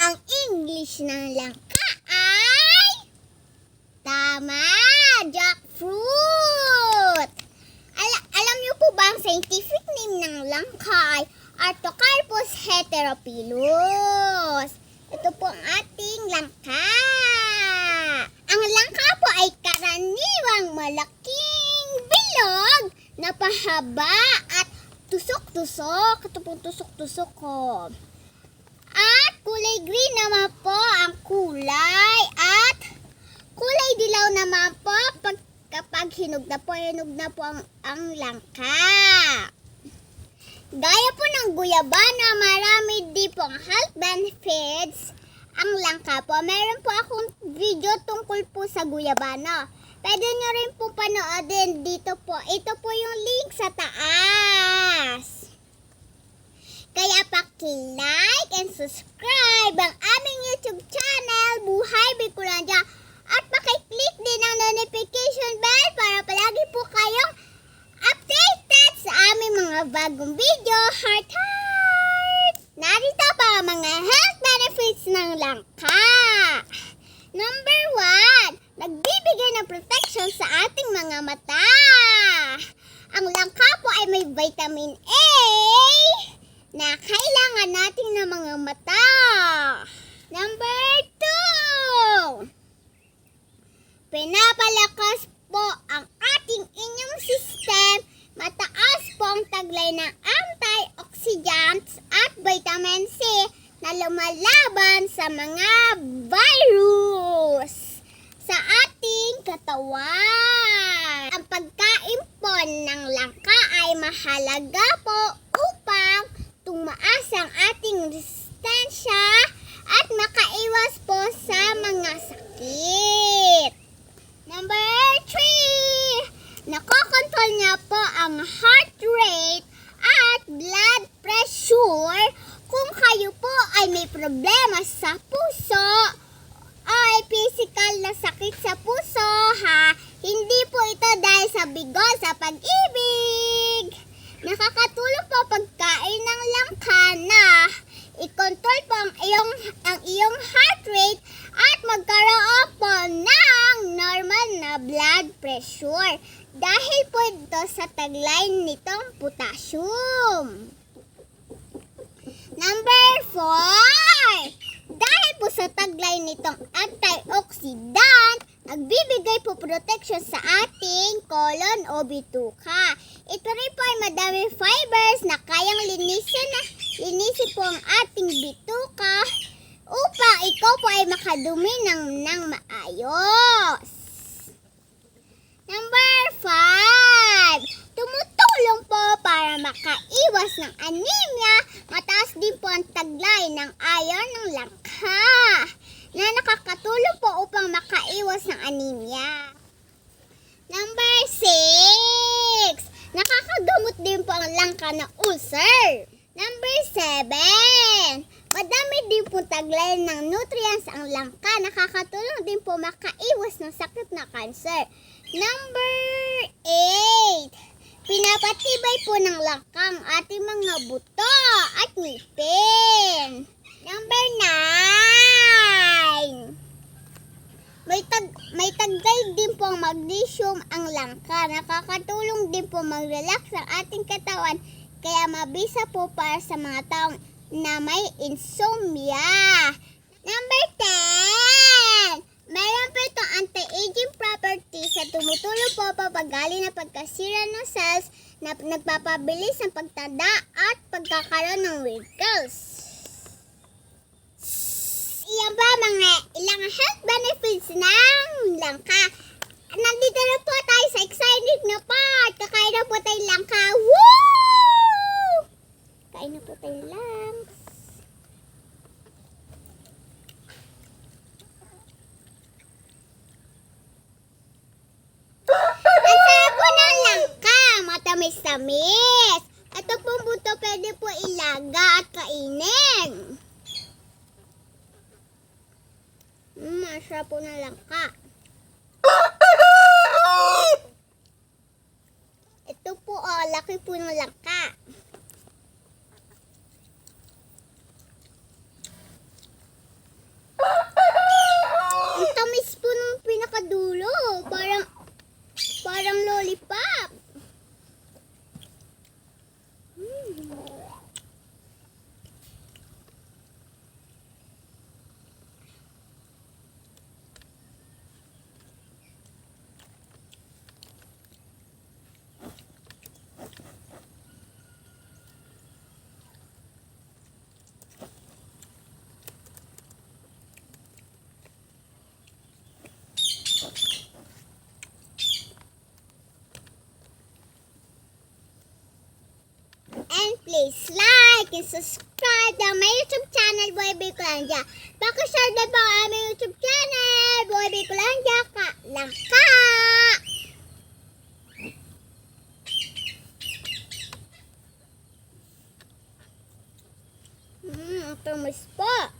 ang English ng langka ay tama, jackfruit. Alam niyo po ba ang scientific name ng langka ay Artocarpus heterophyllus. Ito po ang ating langka. Ang langka po ay karaniwang malaking bilog na pahaba at tusok-tusok. Ito po tusok-tusok ko. At kulay green naman po ang kulay at kulay dilaw naman po kapag hinog na po ang langka. Gaya po ng guyabano, marami din pong health benefits ang langka po. Meron po akong video tungkol po sa guyabano. Pwede nyo rin po panoodin dito po. Ito po yung link sa taas. Kaya paki-like and subscribe ang aming YouTube channel, Buhay Bicolandia. At paki-click din ang notification bell para palagi po kayong updated sa aming mga bagong video. Heart! Narito pa ang mga health benefits ng langka. Number 1, nagbibigay ng protection sa ating mga mata. Ang langka po ay may vitamin A na kailangan natin ng mga mata. Number 2, pinapalakas po ang ating immune system. Mataas po ang taglay ng antioxidants at vitamin C na lumalaban sa mga virus sa ating katawan. Ang pagkain po ng langka ay mahalaga po upang tumaas ang ating resistensya at makaiwas po sa mga sakit. Number 3, nakokontrol niya po ang heart rate at blood pressure. Kung kayo po ay may problema sa puso ay physical na sakit sa puso hindi po ito dahil sa bigo sa pag-ibig. Nakakatulong po pagkain ng langka na i-control po ang iyong heart rate at magkaroon po ng normal na blood pressure dahil po ito sa taglay nitong potassium. Number 4, dahil po sa taglay nitong antioxidant, nagbibigay po protection sa ating colon o bituka. Ito rin po ay madaming fibers na kayang linisin po ang ating bituka upang ikaw po ay makadumi ng maayos. Number 5, tumutulong po para makaiwas ng anemia. Mataas din po ang taglay ng iron ng langka na nakakatulong po upang makaiwas ng anemia. Number 6, nakakagamot din po ang langka ng ulcer. Number 7, madami din po taglay ng nutrients ang langka. Nakakatulong din po makaiwas ng sakit na cancer. Number 8, pinapatibay po ng langka ang ating mga buto at ngipin. Number 9, may taglay din po ang magnesium ang langka. Nakakatulong din po mag-relax ang ating katawan kaya mabisa po para sa mga taong na may insomnia. Number 10, meron po itong anti-aging properties na tumutulong po papagali na pagkasira ng cells na nagpapabilis ng pagtanda at pagkakaroon ng wrinkles. Iyan ba mga ilang health benefits ng langka? Nandito na po tayo sa exciting na part. Kakain na po tayo langka. Woo! Kain na po tayo langs. Ang sarap po ng langka. Matamis-tamis. Ito pong buto pwede po ilaga at kainin. Masarap po ng langka. Ito po, laki po ng langka. Please like and subscribe ng may YouTube channel, Boy Bicolandia. Pakishare na po ang aming YouTube channel, Boy Bicolandia Langka. Tumis po.